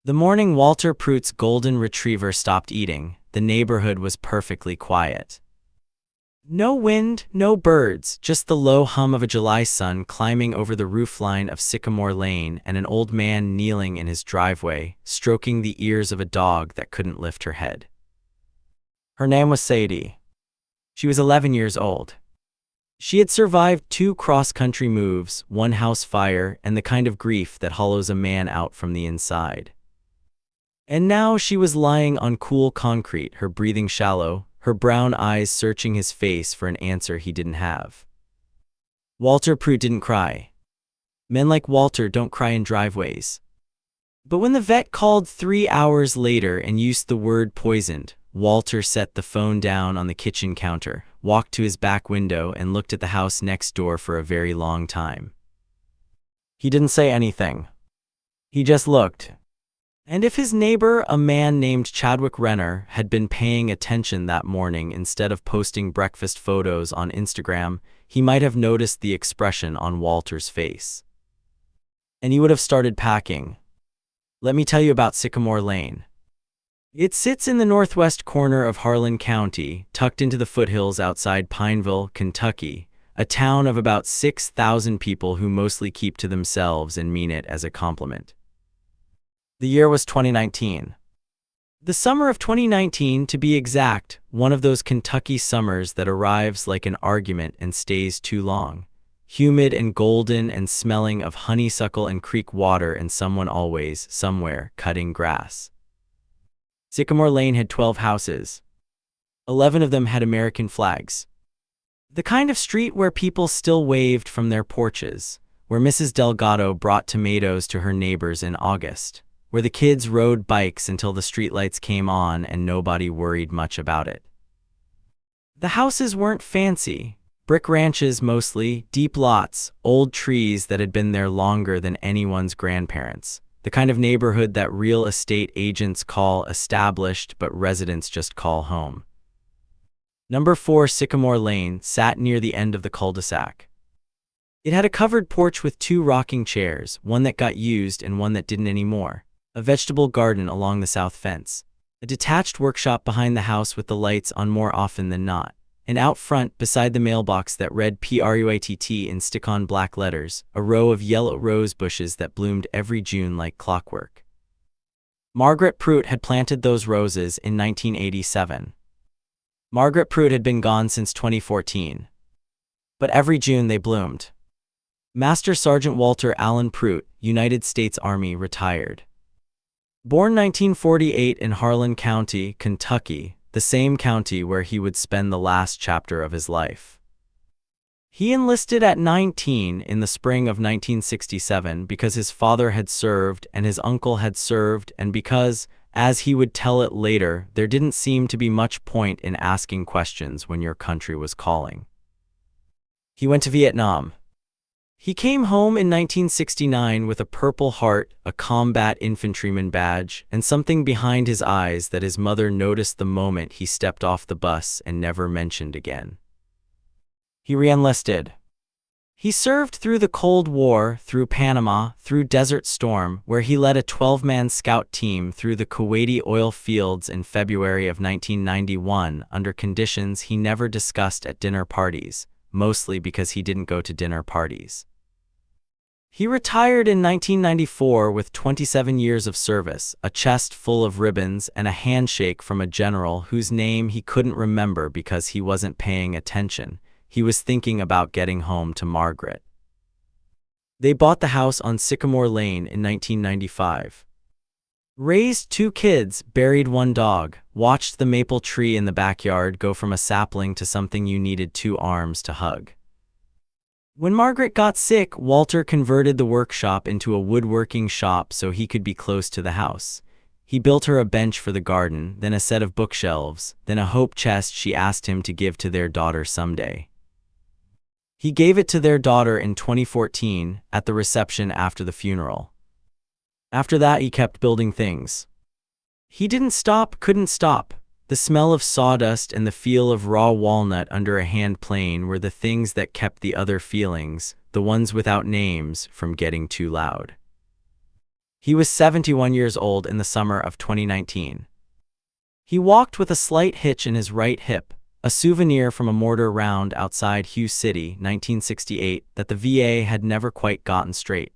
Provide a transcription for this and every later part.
The morning Walter Pruitt's golden retriever stopped eating, the neighborhood was perfectly quiet. No wind, no birds, just the low hum of a July sun climbing over the roofline of Sycamore Lane and an old man kneeling in his driveway, stroking the ears of a dog that couldn't lift her head. Her name was Sadie. She was 11 years old. She had survived 2 cross-country moves, 1 house fire, and the kind of grief that hollows a man out from the inside. And now she was lying on cool concrete, her breathing shallow, her brown eyes searching his face for an answer he didn't have. Walter Pruitt didn't cry. Men like Walter don't cry in driveways. But when the vet called 3 hours later and used the word poisoned, Walter set the phone down on the kitchen counter, walked to his back window, and looked at the house next door for a very long time. He didn't say anything. He just looked. And if his neighbor, a man named Chadwick Renner, had been paying attention that morning instead of posting breakfast photos on Instagram, he might have noticed the expression on Walter's face. And he would have started packing. Let me tell you about Sycamore Lane. It sits in the northwest corner of Harlan County, tucked into the foothills outside Pineville, Kentucky, a town of about 6,000 people who mostly keep to themselves and mean it as a compliment. The year was 2019. The summer of 2019, to be exact, one of those Kentucky summers that arrives like an argument and stays too long. Humid and golden and smelling of honeysuckle and creek water and someone always, somewhere, cutting grass. Sycamore Lane had 12 houses. 11 of them had American flags. The kind of street where people still waved from their porches, where Mrs. Delgado brought tomatoes to her neighbors in August, where the kids rode bikes until the streetlights came on and nobody worried much about it. The houses weren't fancy. Brick ranches mostly, deep lots, old trees that had been there longer than anyone's grandparents. The kind of neighborhood that real estate agents call established but residents just call home. Number 4 Sycamore Lane sat near the end of the cul-de-sac. It had a covered porch with 2 rocking chairs, one that got used and one that didn't anymore. A vegetable garden along the south fence. A detached workshop behind the house with the lights on more often than not. And out front, beside the mailbox that read Pruitt in stick-on black letters, a row of yellow rose bushes that bloomed every June like clockwork. Margaret Pruitt had planted those roses in 1987. Margaret Pruitt had been gone since 2014. But every June they bloomed. Master Sergeant Walter Allen Pruitt, United States Army, retired. Born 1948 in Harlan County, Kentucky, the same county where he would spend the last chapter of his life. He enlisted at 19 in the spring of 1967 because his father had served and his uncle had served, and because, as he would tell it later, there didn't seem to be much point in asking questions when your country was calling. He went to Vietnam. He came home in 1969 with a Purple Heart, a combat infantryman badge, and something behind his eyes that his mother noticed the moment he stepped off the bus and never mentioned again. He re-enlisted. He served through the Cold War, through Panama, through Desert Storm, where he led a 12-man scout team through the Kuwaiti oil fields in February of 1991 under conditions he never discussed at dinner parties, mostly because he didn't go to dinner parties. He retired in 1994 with 27 years of service, a chest full of ribbons, and a handshake from a general whose name he couldn't remember because he wasn't paying attention. He was thinking about getting home to Margaret. They bought the house on Sycamore Lane in 1995. Raised 2 kids, buried 1 dog, watched the maple tree in the backyard go from a sapling to something you needed 2 arms to hug. When Margaret got sick, Walter converted the workshop into a woodworking shop so he could be close to the house. He built her a bench for the garden, then a set of bookshelves, then a hope chest she asked him to give to their daughter someday. He gave it to their daughter in 2014, at the reception after the funeral. After that, he kept building things. He didn't stop, couldn't stop. The smell of sawdust and the feel of raw walnut under a hand plane were the things that kept the other feelings, the ones without names, from getting too loud. He was 71 years old in the summer of 2019. He walked with a slight hitch in his right hip, a souvenir from a mortar round outside Hugh City, 1968, that the VA had never quite gotten straight.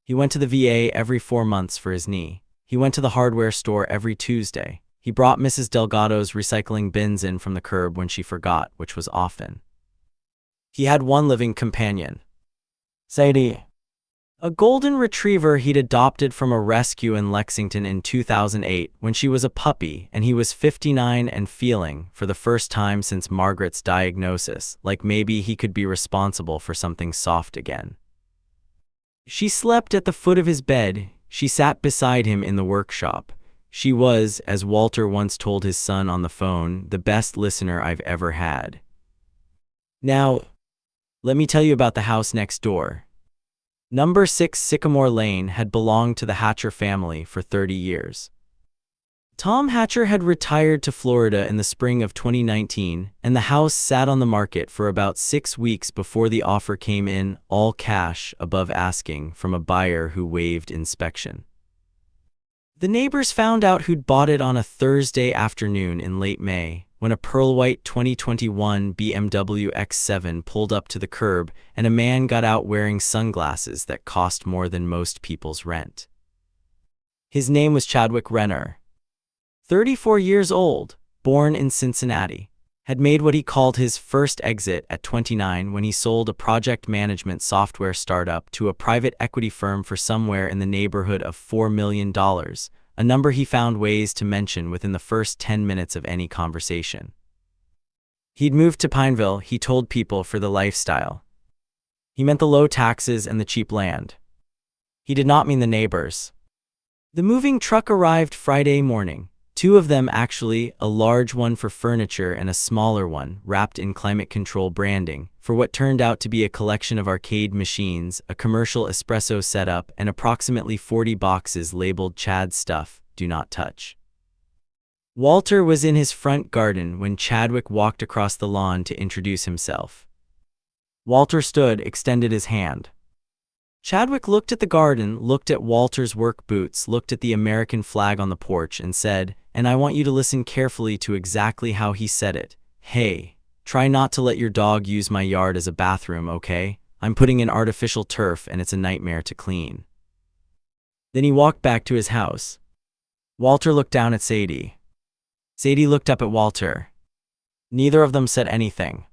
He went to the VA every 4 months for his knee. He went to the hardware store every Tuesday. He brought Mrs. Delgado's recycling bins in from the curb when she forgot, which was often. He had one living companion, Sadie, a golden retriever he'd adopted from a rescue in Lexington in 2008 when she was a puppy, and he was 59 and feeling, for the first time since Margaret's diagnosis, like maybe he could be responsible for something soft again. She slept at the foot of his bed. She sat beside him in the workshop. She was, as Walter once told his son on the phone, the best listener I've ever had. Now, let me tell you about the house next door. Number 6 Sycamore Lane had belonged to the Hatcher family for 30 years. Tom Hatcher had retired to Florida in the spring of 2019, and the house sat on the market for about 6 weeks before the offer came in, all cash, above asking, from a buyer who waived inspection. The neighbors found out who'd bought it on a Thursday afternoon in late May, when a pearl-white 2021 BMW X7 pulled up to the curb and a man got out wearing sunglasses that cost more than most people's rent. His name was Chadwick Renner. 34 years old, born in Cincinnati, had made what he called his first exit at 29 when he sold a project management software startup to a private equity firm for somewhere in the neighborhood of $4 million, a number he found ways to mention within the first 10 minutes of any conversation. He'd moved to Pineville, he told people, for the lifestyle. He meant the low taxes and the cheap land. He did not mean the neighbors. The moving truck arrived Friday morning. 2 of them actually, a large one for furniture and a smaller one, wrapped in climate control branding, for what turned out to be a collection of arcade machines, a commercial espresso setup, and approximately 40 boxes labeled Chad stuff, do not touch. Walter was in his front garden when Chadwick walked across the lawn to introduce himself. Walter stood, extended his hand. Chadwick looked at the garden, looked at Walter's work boots, looked at the American flag on the porch, and said, and I want you to listen carefully to exactly how he said it, "Hey, try not to let your dog use my yard as a bathroom, okay? I'm putting in artificial turf and it's a nightmare to clean." Then he walked back to his house. Walter looked down at Sadie. Sadie looked up at Walter. Neither of them said anything.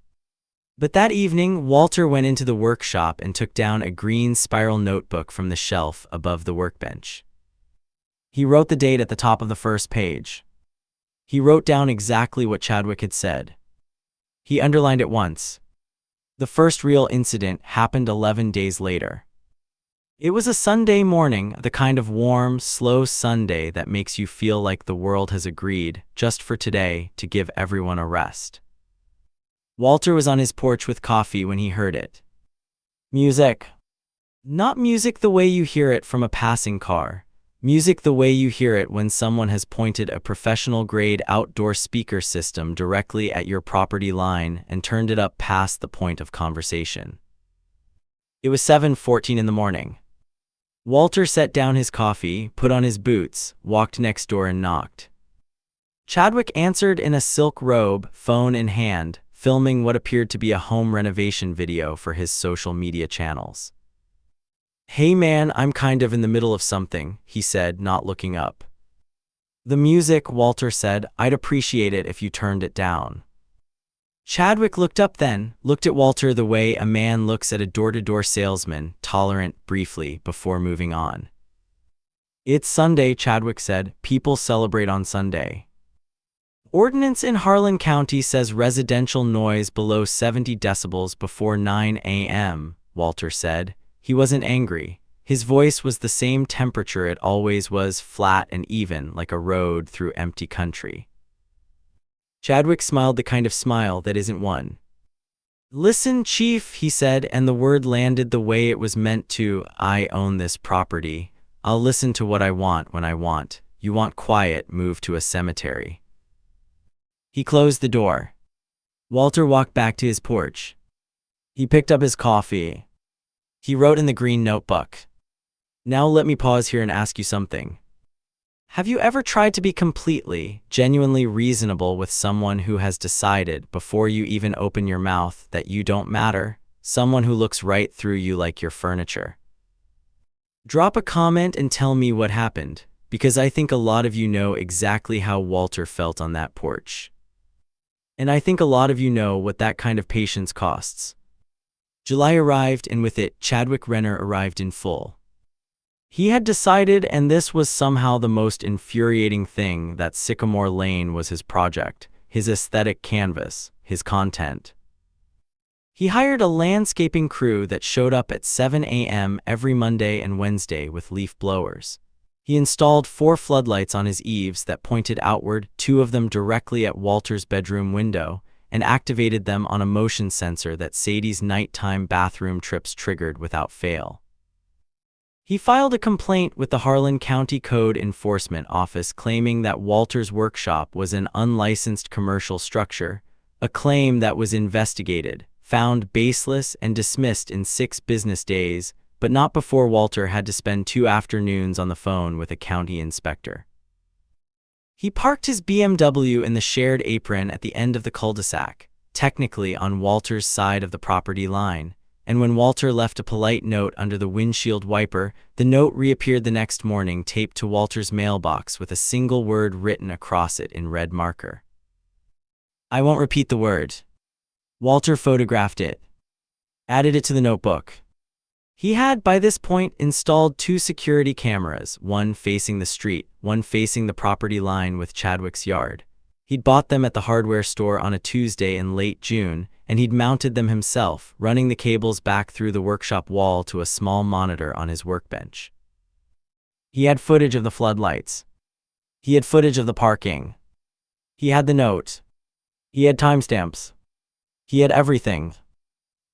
But that evening, Walter went into the workshop and took down a green spiral notebook from the shelf above the workbench. He wrote the date at the top of the first page. He wrote down exactly what Chadwick had said. He underlined it once. The first real incident happened 11 days later. It was a Sunday morning, the kind of warm, slow Sunday that makes you feel like the world has agreed, just for today, to give everyone a rest. Walter was on his porch with coffee when he heard it. Music. Not music the way you hear it from a passing car. Music the way you hear it when someone has pointed a professional-grade outdoor speaker system directly at your property line and turned it up past the point of conversation. It was 7:14 in the morning. Walter set down his coffee, put on his boots, walked next door and knocked. Chadwick answered in a silk robe, phone in hand, filming what appeared to be a home renovation video for his social media channels. "Hey man, I'm kind of in the middle of something," he said, not looking up. "The music," Walter said, "I'd appreciate it if you turned it down." Chadwick looked up then, looked at Walter the way a man looks at a door-to-door salesman, tolerant, briefly, before moving on. "It's Sunday," Chadwick said. "People celebrate on Sunday." Ordinance in Harlan County says residential noise below 70 decibels before 9 a.m., Walter said. He wasn't angry. His voice was the same temperature it always was, flat and even, like a road through empty country. Chadwick smiled the kind of smile that isn't one. "Listen, Chief," he said, and the word landed the way it was meant to. "I own this property. I'll listen to what I want when I want. You want quiet, move to a cemetery." He closed the door. Walter walked back to his porch. He picked up his coffee. He wrote in the green notebook. Now let me pause here and ask you something. Have you ever tried to be completely, genuinely reasonable with someone who has decided, before you even open your mouth, that you don't matter? Someone who looks right through you like your furniture? Drop a comment and tell me what happened, because I think a lot of you know exactly how Walter felt on that porch. And I think a lot of you know what that kind of patience costs. July arrived, and with it, Chadwick Renner arrived in full. He had decided, and this was somehow the most infuriating thing, that Sycamore Lane was his project, his aesthetic canvas, his content. He hired a landscaping crew that showed up at 7 a.m. every Monday and Wednesday with leaf blowers. He installed 4 floodlights on his eaves that pointed outward, 2 of them directly at Walter's bedroom window, and activated them on a motion sensor that Sadie's nighttime bathroom trips triggered without fail. He filed a complaint with the Harlan County Code Enforcement Office claiming that Walter's workshop was an unlicensed commercial structure, a claim that was investigated, found baseless, and dismissed in 6 business days, but not before Walter had to spend 2 afternoons on the phone with a county inspector. He parked his BMW in the shared apron at the end of the cul-de-sac, technically on Walter's side of the property line, and when Walter left a polite note under the windshield wiper, the note reappeared the next morning taped to Walter's mailbox with a single word written across it in red marker. I won't repeat the word. Walter photographed it, added it to the notebook. He had, by this point, installed 2 security cameras, one facing the street, one facing the property line with Chadwick's yard. He'd bought them at the hardware store on a Tuesday in late June, and he'd mounted them himself, running the cables back through the workshop wall to a small monitor on his workbench. He had footage of the floodlights. He had footage of the parking. He had the note. He had timestamps. He had everything.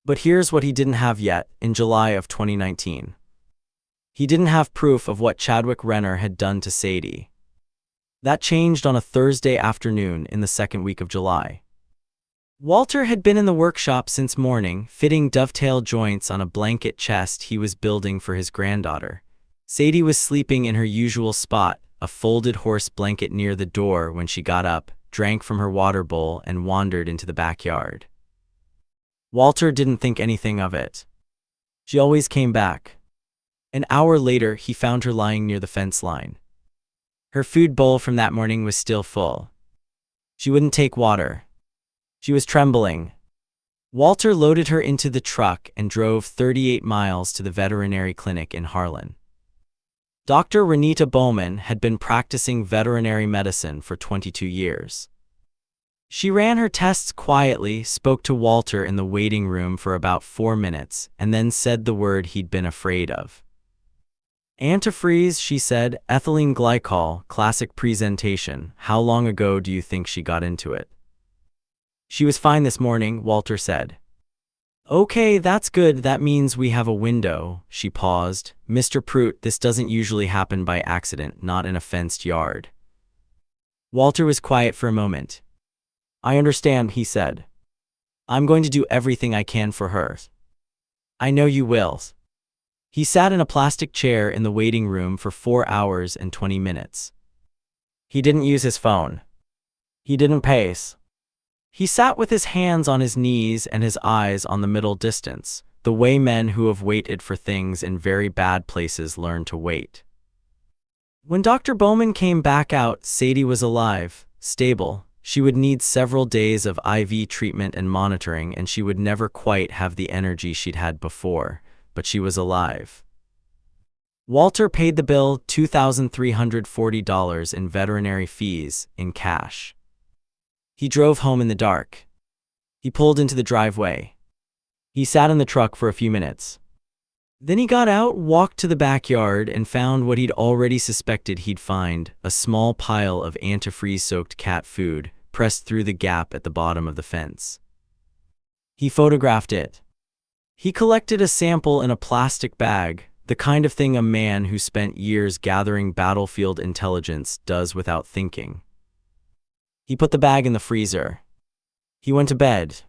But here's what he didn't have yet, in July of 2019. He didn't have proof of what Chadwick Renner had done to Sadie. That changed on a Thursday afternoon in the second week of July. Walter had been in the workshop since morning, fitting dovetail joints on a blanket chest he was building for his granddaughter. Sadie was sleeping in her usual spot, a folded horse blanket near the door, when she got up, drank from her water bowl, and wandered into the backyard. Walter didn't think anything of it. She always came back. An hour later, he found her lying near the fence line. Her food bowl from that morning was still full. She wouldn't take water. She was trembling. Walter loaded her into the truck and drove 38 miles to the veterinary clinic in Harlan. Dr. Renita Bowman had been practicing veterinary medicine for 22 years. She ran her tests quietly, spoke to Walter in the waiting room for about 4 minutes, and then said the word he'd been afraid of. Antifreeze, she said, ethylene glycol, classic presentation. How long ago do you think she got into it? She was fine this morning, Walter said. Okay, that's good. That means we have a window. She paused. Mr. Pruitt, this doesn't usually happen by accident, not in a fenced yard. Walter was quiet for a moment. I understand, he said. I'm going to do everything I can for her. I know you will. He sat in a plastic chair in the waiting room for 4 hours and 20 minutes. He didn't use his phone. He didn't pace. He sat with his hands on his knees and his eyes on the middle distance, the way men who have waited for things in very bad places learn to wait. When Dr. Bowman came back out, Sadie was alive, stable. She would need several days of IV treatment and monitoring, and she would never quite have the energy she'd had before, but she was alive. Walter paid the bill, $2,340 in veterinary fees, in cash. He drove home in the dark. He pulled into the driveway. He sat in the truck for a few minutes. Then he got out, walked to the backyard, and found what he'd already suspected he'd find, a small pile of antifreeze-soaked cat food, pressed through the gap at the bottom of the fence. He photographed it. He collected a sample in a plastic bag, the kind of thing a man who spent years gathering battlefield intelligence does without thinking. He put the bag in the freezer. He went to bed.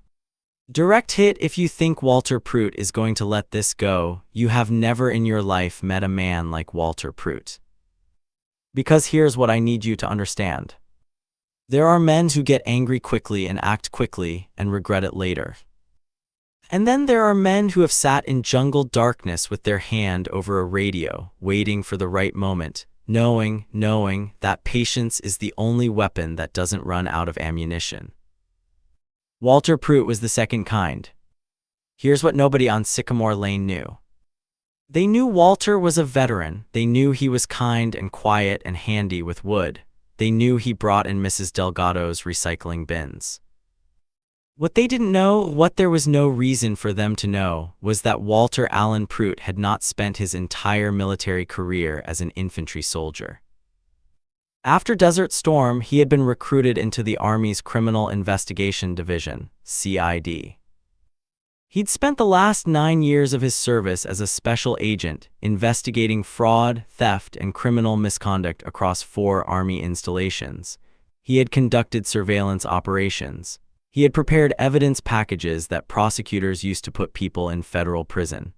Direct hit. If you think Walter Pruitt is going to let this go, you have never in your life met a man like Walter Pruitt. Because here's what I need you to understand. There are men who get angry quickly and act quickly and regret it later. And then there are men who have sat in jungle darkness with their hand over a radio, waiting for the right moment, knowing that patience is the only weapon that doesn't run out of ammunition. Walter Pruitt was the second kind. Here's what nobody on Sycamore Lane knew. They knew Walter was a veteran. They knew he was kind and quiet and handy with wood. They knew he brought in Mrs. Delgado's recycling bins. What they didn't know, what there was no reason for them to know, was that Walter Allen Pruitt had not spent his entire military career as an infantry soldier. After Desert Storm, he had been recruited into the Army's Criminal Investigation Division, CID. He'd spent the last 9 years of his service as a special agent, investigating fraud, theft, and criminal misconduct across 4 Army installations. He had conducted surveillance operations. He had prepared evidence packages that prosecutors used to put people in federal prison.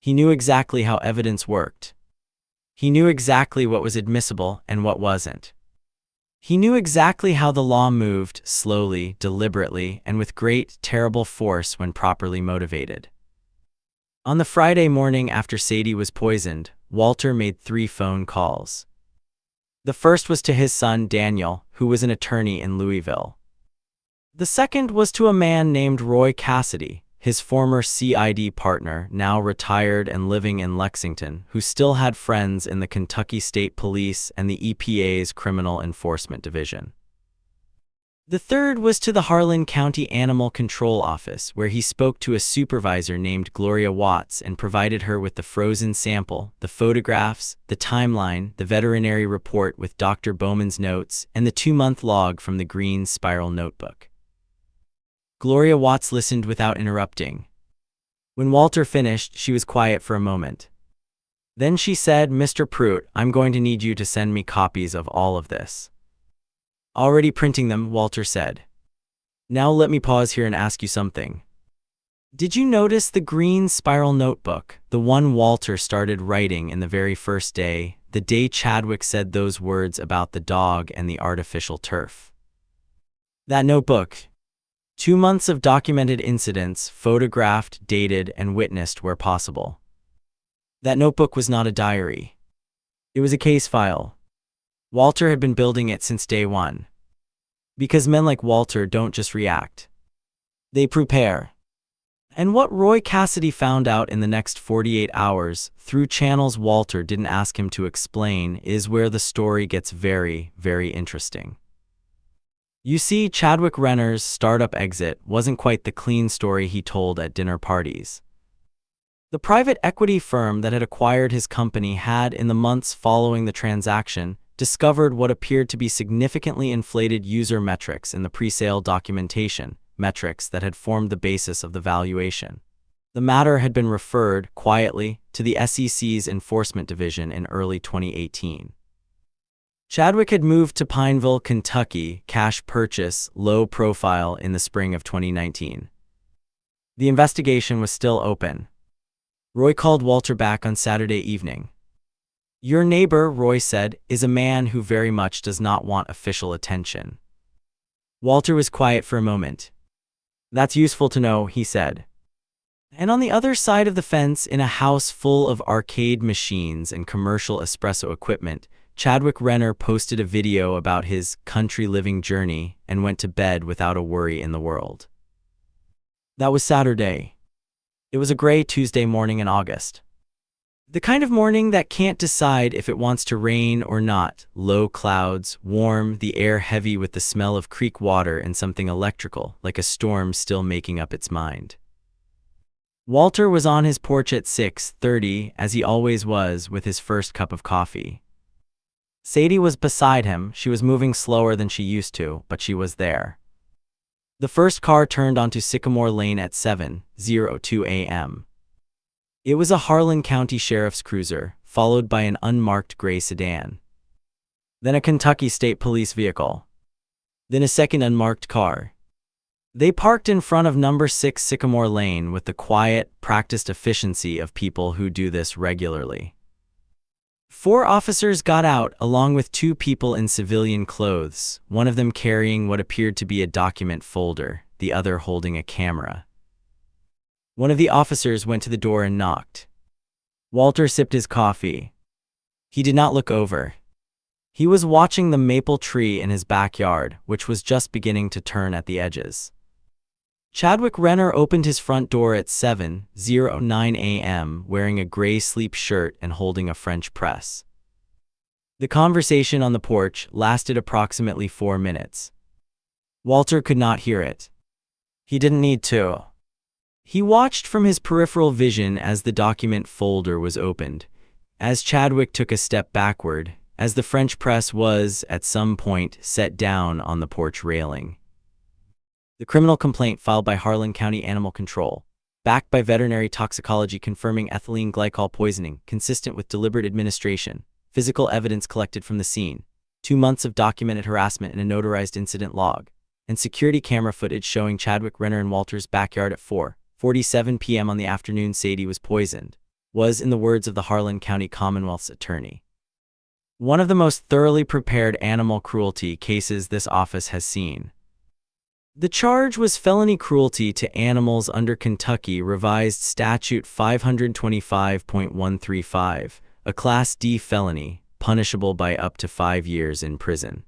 He knew exactly how evidence worked. He knew exactly what was admissible and what wasn't. He knew exactly how the law moved, slowly, deliberately, and with great, terrible force when properly motivated. On the Friday morning after Sadie was poisoned, Walter made 3 phone calls. The first was to his son Daniel, who was an attorney in Louisville. The second was to a man named Roy Cassidy, his former CID partner, now retired and living in Lexington, who still had friends in the Kentucky State Police and the EPA's Criminal Enforcement Division. The third was to the Harlan County Animal Control Office, where he spoke to a supervisor named Gloria Watts and provided her with the frozen sample, the photographs, the timeline, the veterinary report with Dr. Bowman's notes, and the 2-month log from the green spiral notebook. Gloria Watts listened without interrupting. When Walter finished, she was quiet for a moment. Then she said, "Mr. Pruitt, I'm going to need you to send me copies of all of this." "Already printing them," Walter said. "Now let me pause here and ask you something. Did you notice the green spiral notebook, the one Walter started writing in the very first day, the day Chadwick said those words about the dog and the artificial turf? That notebook. 2 months of documented incidents, photographed, dated, and witnessed where possible. That notebook was not a diary. It was a case file. Walter had been building it since day one. Because men like Walter don't just react. They prepare. And what Roy Cassidy found out in the next 48 hours, through channels Walter didn't ask him to explain, is where the story gets very, very interesting. You see, Chadwick Renner's startup exit wasn't quite the clean story he told at dinner parties. The private equity firm that had acquired his company had, in the months following the transaction, discovered what appeared to be significantly inflated user metrics in the pre-sale documentation, metrics that had formed the basis of the valuation. The matter had been referred, quietly, to the SEC's Enforcement Division in early 2018. Chadwick had moved to Pineville, Kentucky, cash purchase, low profile, in the spring of 2019. The investigation was still open. Roy called Walter back on Saturday evening. "Your neighbor," Roy said, "is a man who very much does not want official attention." Walter was quiet for a moment. "That's useful to know," he said. And on the other side of the fence, in a house full of arcade machines and commercial espresso equipment, Chadwick Renner posted a video about his country living journey and went to bed without a worry in the world. That was Saturday. It was a gray Tuesday morning in August. The kind of morning that can't decide if it wants to rain or not. Low clouds, warm, the air heavy with the smell of creek water and something electrical, like a storm still making up its mind. Walter was on his porch at 6:30, as he always was, with his first cup of coffee. Sadie was beside him. She was moving slower than she used to, but she was there. The first car turned onto Sycamore Lane at 7:02 a.m. It was a Harlan County Sheriff's cruiser, followed by an unmarked gray sedan. Then a Kentucky State Police vehicle. Then a second unmarked car. They parked in front of number 6 Sycamore Lane with the quiet, practiced efficiency of people who do this regularly. 4 officers got out, along with 2 people in civilian clothes, one of them carrying what appeared to be a document folder, the other holding a camera. One of the officers went to the door and knocked. Walter sipped his coffee. He did not look over. He was watching the maple tree in his backyard, which was just beginning to turn at the edges. Chadwick Renner opened his front door at 7:09 a.m. wearing a gray sleep shirt and holding a French press. The conversation on the porch lasted approximately 4 minutes. Walter could not hear it. He didn't need to. He watched from his peripheral vision as the document folder was opened, as Chadwick took a step backward, as the French press was, at some point, set down on the porch railing. The criminal complaint filed by Harlan County Animal Control, backed by veterinary toxicology confirming ethylene glycol poisoning, consistent with deliberate administration, physical evidence collected from the scene, 2 months of documented harassment in a notarized incident log, and security camera footage showing Chadwick Renner in Walter's backyard at 4:47 p.m. on the afternoon Sadie was poisoned, was, in the words of the Harlan County Commonwealth's attorney, one of the most thoroughly prepared animal cruelty cases this office has seen. The charge was felony cruelty to animals under Kentucky Revised Statute 525.135, a Class D felony, punishable by up to 5 years in prison.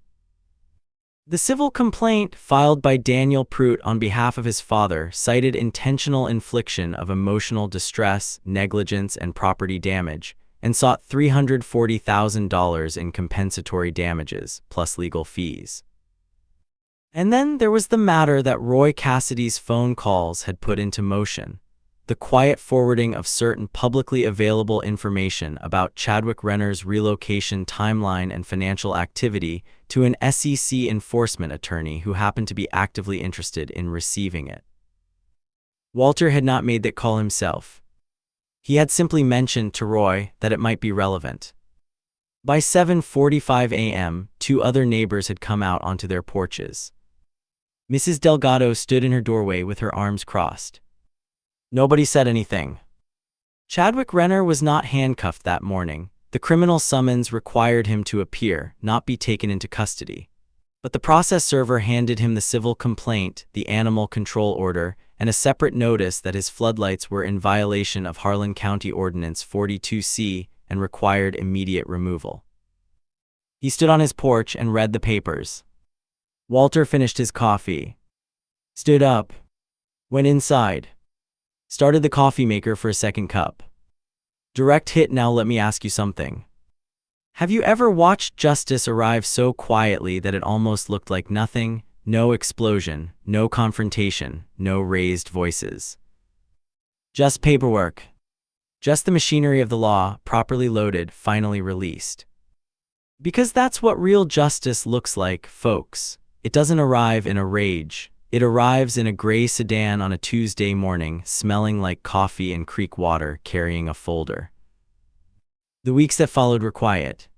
The civil complaint, filed by Walter Pruitt on behalf of his father, cited intentional infliction of emotional distress, negligence, and property damage, and sought $340,000 in compensatory damages, plus legal fees. And then there was the matter that Roy Cassidy's phone calls had put into motion, the quiet forwarding of certain publicly available information about Chadwick Renner's relocation timeline and financial activity to an SEC enforcement attorney who happened to be actively interested in receiving it. Walter had not made that call himself. He had simply mentioned to Roy that it might be relevant. By 7:45 a.m., 2 other neighbors had come out onto their porches. Mrs. Delgado stood in her doorway with her arms crossed. Nobody said anything. Chadwick Renner was not handcuffed that morning. The criminal summons required him to appear, not be taken into custody. But the process server handed him the civil complaint, the animal control order, and a separate notice that his floodlights were in violation of Harlan County Ordinance 42C and required immediate removal. He stood on his porch and read the papers. Walter finished his coffee, stood up, went inside, started the coffee maker for a second cup. Direct hit. Now let me ask you something. Have you ever watched justice arrive so quietly that it almost looked like nothing? No explosion, no confrontation, no raised voices. Just paperwork. Just the machinery of the law, properly loaded, finally released. Because that's what real justice looks like, folks. It doesn't arrive in a rage. It arrives in a gray sedan on a Tuesday morning, smelling like coffee and creek water, carrying a folder. The weeks that followed were quiet.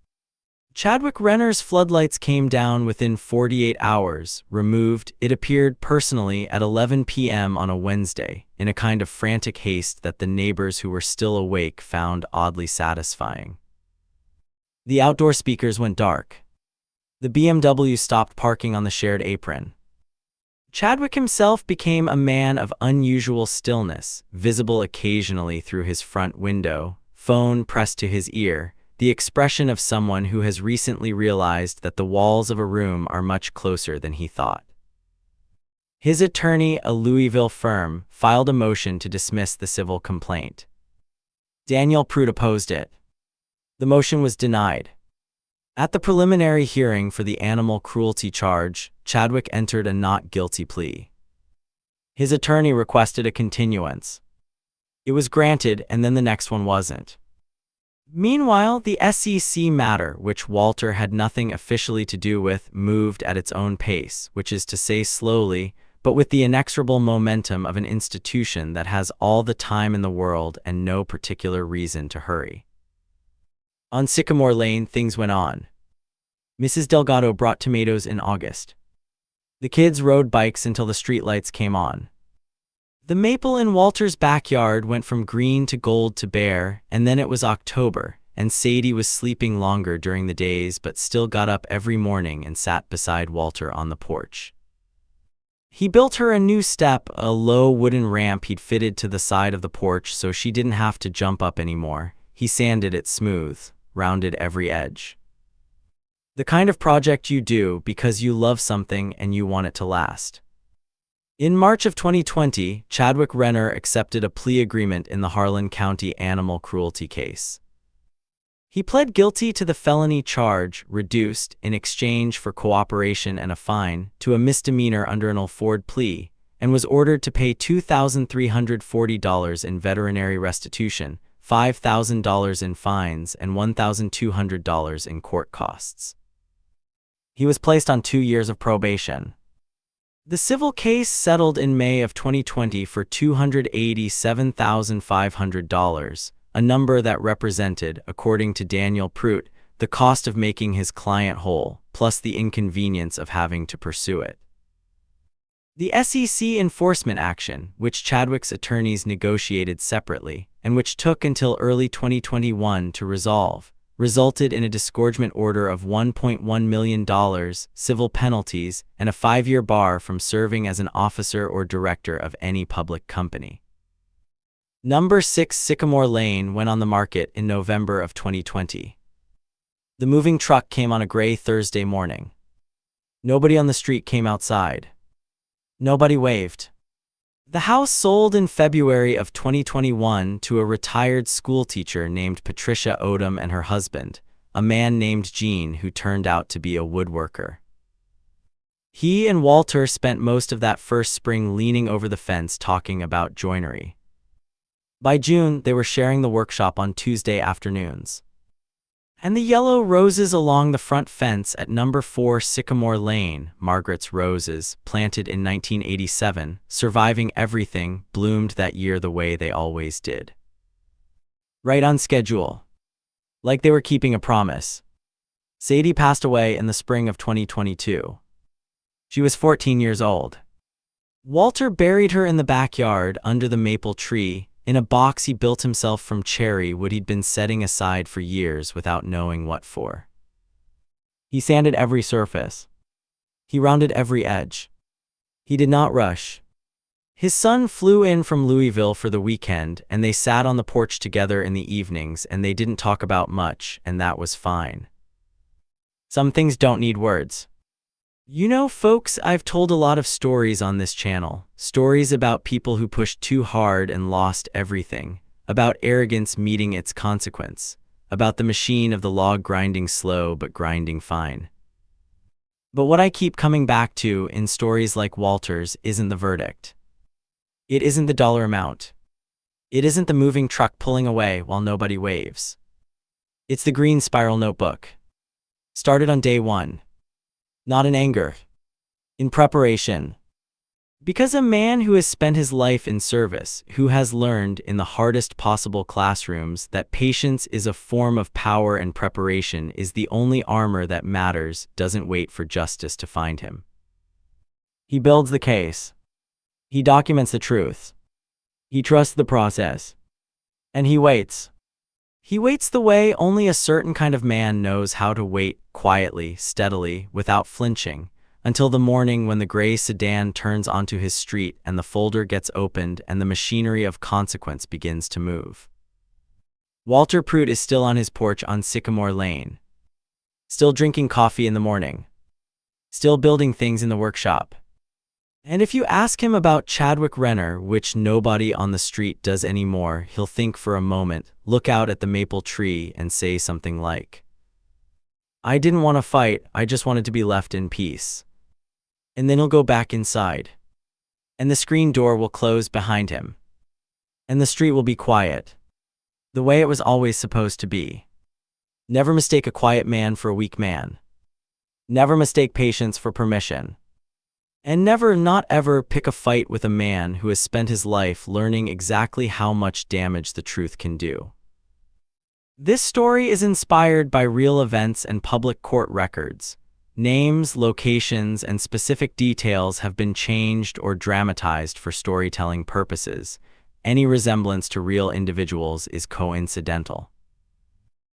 Chadwick Renner's floodlights came down within 48 hours, removed, it appeared personally, at 11 p.m. on a Wednesday, in a kind of frantic haste that the neighbors who were still awake found oddly satisfying. The outdoor speakers went dark. The BMW stopped parking on the shared apron. Chadwick himself became a man of unusual stillness, visible occasionally through his front window, phone pressed to his ear, the expression of someone who has recently realized that the walls of a room are much closer than he thought. His attorney, a Louisville firm, filed a motion to dismiss the civil complaint. Walter Pruitt opposed it. The motion was denied. At the preliminary hearing for the animal cruelty charge, Chadwick entered a not guilty plea. His attorney requested a continuance. It was granted, and then the next one wasn't. Meanwhile, the SEC matter, which Walter had nothing officially to do with, moved at its own pace, which is to say slowly, but with the inexorable momentum of an institution that has all the time in the world and no particular reason to hurry. On Sycamore Lane, things went on. Mrs. Delgado brought tomatoes in August. The kids rode bikes until the streetlights came on. The maple in Walter's backyard went from green to gold to bare, and then it was October, and Sadie was sleeping longer during the days but still got up every morning and sat beside Walter on the porch. He built her a new step, a low wooden ramp he'd fitted to the side of the porch so she didn't have to jump up anymore. He sanded it smooth, rounded every edge. The kind of project you do because you love something and you want it to last. In March of 2020, Chadwick Renner accepted a plea agreement in the Harlan County animal cruelty case. He pled guilty to the felony charge, reduced, in exchange for cooperation and a fine, to a misdemeanor under an Alford plea, and was ordered to pay $2,340 in veterinary restitution, $5,000 in fines, and $1,200 in court costs. He was placed on 2 years of probation. The civil case settled in May of 2020 for $287,500, a number that represented, according to Walter Pruitt, the cost of making his client whole, plus the inconvenience of having to pursue it. The SEC enforcement action, which Chadwick's attorneys negotiated separately, and which took until early 2021 to resolve, resulted in a disgorgement order of $1.1 million, civil penalties, and a 5-year bar from serving as an officer or director of any public company. Number 6 Sycamore Lane went on the market in November of 2020. The moving truck came on a gray Thursday morning. Nobody on the street came outside. Nobody waved. The house sold in February of 2021 to a retired schoolteacher named Patricia Odom and her husband, a man named Gene who turned out to be a woodworker. He and Walter spent most of that first spring leaning over the fence talking about joinery. By June, they were sharing the workshop on Tuesday afternoons. And the yellow roses along the front fence at number 4 Sycamore Lane, Margaret's roses, planted in 1987, surviving everything, bloomed that year the way they always did. Right on schedule. Like they were keeping a promise. Sadie passed away in the spring of 2022. She was 14 years old. Walter buried her in the backyard under the maple tree, in a box he built himself from cherry wood he'd been setting aside for years without knowing what for. He sanded every surface. He rounded every edge. He did not rush. His son flew in from Louisville for the weekend, and they sat on the porch together in the evenings, and they didn't talk about much, and that was fine. Some things don't need words. You know, folks, I've told a lot of stories on this channel. Stories about people who pushed too hard and lost everything. About arrogance meeting its consequence. About the machine of the log grinding slow but grinding fine. But what I keep coming back to in stories like Walter's isn't the verdict. It isn't the dollar amount. It isn't the moving truck pulling away while nobody waves. It's the green spiral notebook. Started on day 1. Not in anger. In preparation. Because a man who has spent his life in service, who has learned in the hardest possible classrooms that patience is a form of power and preparation is the only armor that matters, doesn't wait for justice to find him. He builds the case. He documents the truth. He trusts the process. And he waits. He waits the way only a certain kind of man knows how to wait, quietly, steadily, without flinching, until the morning when the gray sedan turns onto his street and the folder gets opened and the machinery of consequence begins to move. Walter Pruitt is still on his porch on Sycamore Lane. Still drinking coffee in the morning. Still building things in the workshop. And if you ask him about Chadwick Renner, which nobody on the street does anymore, he'll think for a moment, look out at the maple tree and say something like, "I didn't want to fight, I just wanted to be left in peace." And then he'll go back inside. And the screen door will close behind him. And the street will be quiet. The way it was always supposed to be. Never mistake a quiet man for a weak man. Never mistake patience for permission. And never, not ever, pick a fight with a man who has spent his life learning exactly how much damage the truth can do. This story is inspired by real events and public court records. Names, locations, and specific details have been changed or dramatized for storytelling purposes. Any resemblance to real individuals is coincidental.